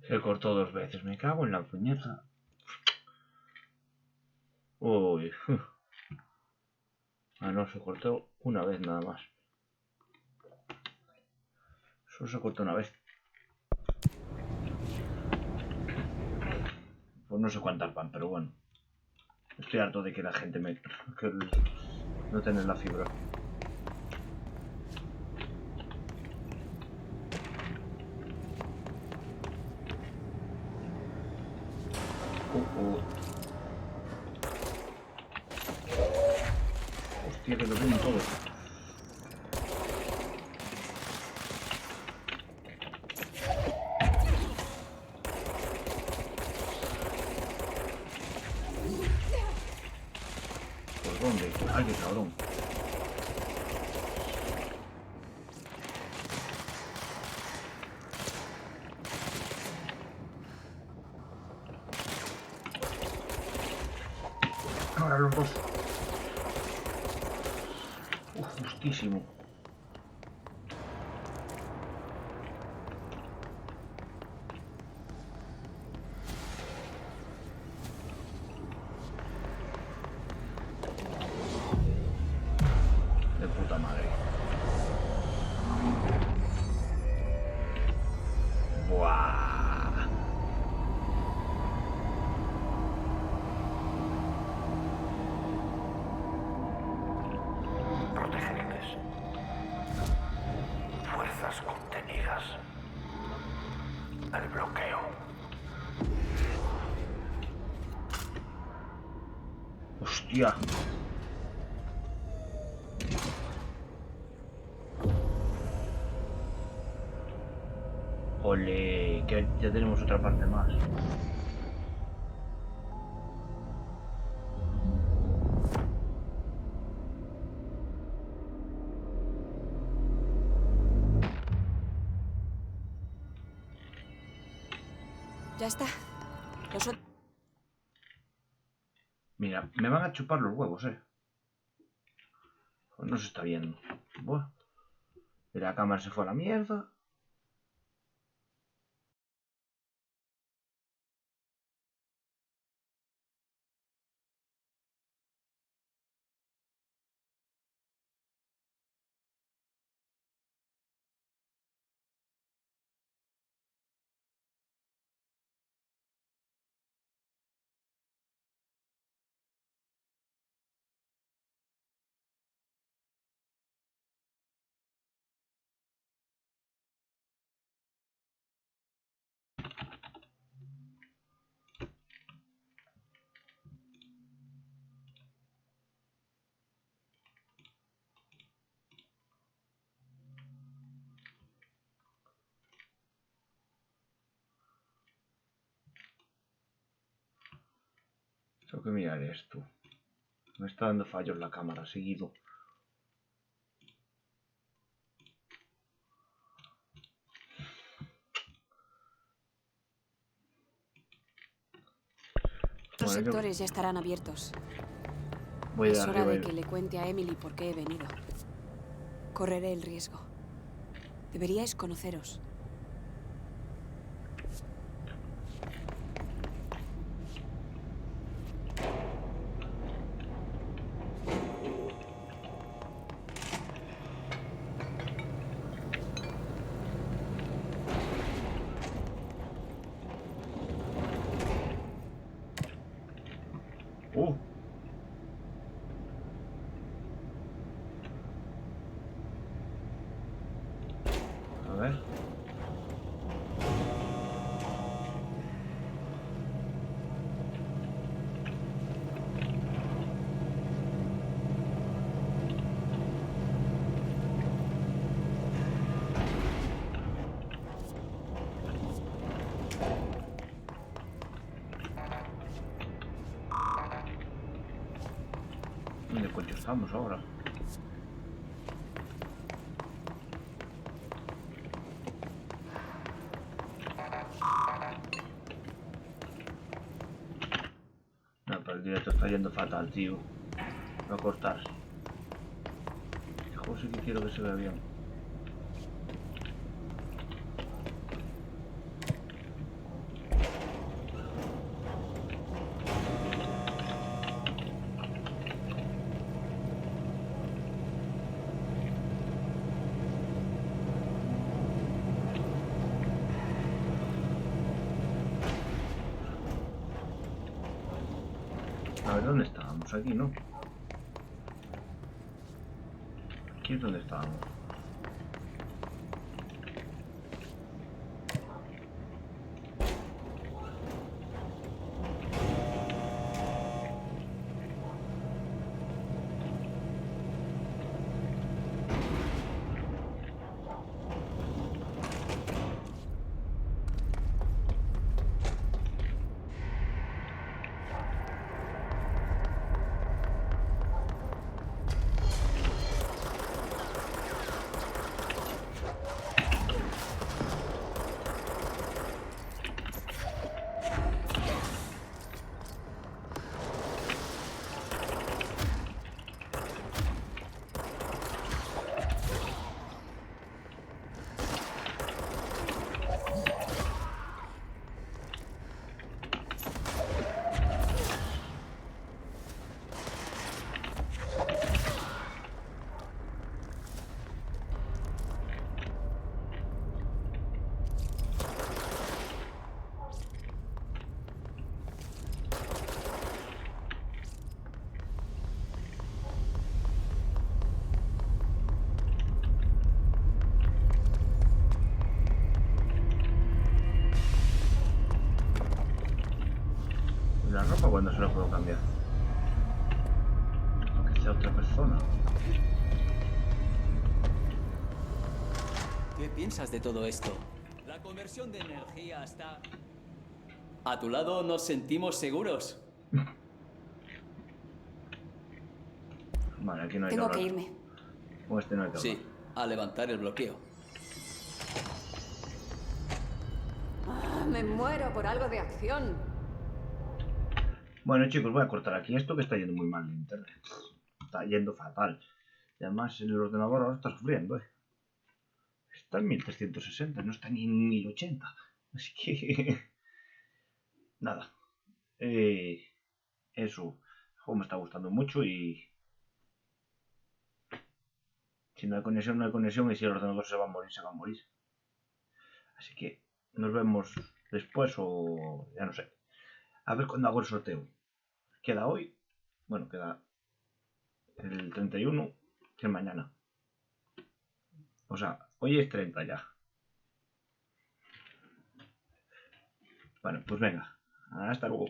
Se cortó 2 veces. Me cago en la puñeta. Uy. Ah, no, se cortó una vez nada más. Solo se cortó una vez. Pues no sé cuántas van, pero bueno. Estoy harto de que la gente me... que no tener la fibra. Hostia, que lo tienen todos. ¿Por dónde? ¡Ay, qué cabrón! Ahora los dos. Justísimo. De puta madre. Buah. Protegerles. Fuerzas contenidas. Al bloqueo. Hostia. Ole, que ya tenemos otra parte más. Ya está. Mira, me van a chupar los huevos, Pues no se está viendo. Buah. Y la cámara se fue a la mierda. Tengo que mirar esto. Me está dando fallos la cámara seguido. Los sectores ya estarán abiertos. Voy de Es hora arriba. de que le cuente a Emily por qué he venido. Correré el riesgo. Deberíais conoceros. A ver. ¿Dónde coño estamos ahora? No, pero el directo está yendo fatal, tío. Va a cortar. Hijo, sí que quiero que se vea bien. A ver, ¿dónde estábamos? Aquí, ¿no? Aquí es donde estábamos. La ropa cuando se la puedo cambiar. Aunque sea otra persona. ¿Qué piensas de todo esto? La conversión de energía está... A tu lado nos sentimos seguros. Vale, aquí no hay Tengo que que hablar. irme. Con este no hay que hablar. Sí, a levantar el bloqueo. Me muero por algo de acción. Bueno, chicos, voy a cortar aquí esto que está yendo muy mal en internet. Está yendo fatal. Y además el ordenador ahora está sufriendo, Está en 1360, no está ni en 1080. Así que... Nada. Eso. El juego me está gustando mucho y... Si no hay conexión, no hay conexión. Y si el ordenador se va a morir, se va a morir. Así que nos vemos después o... ya no sé. A ver cuándo hago el sorteo. Queda hoy. Bueno, queda el 31, que es mañana. O sea, hoy es 30 ya. Bueno, pues venga. Hasta luego.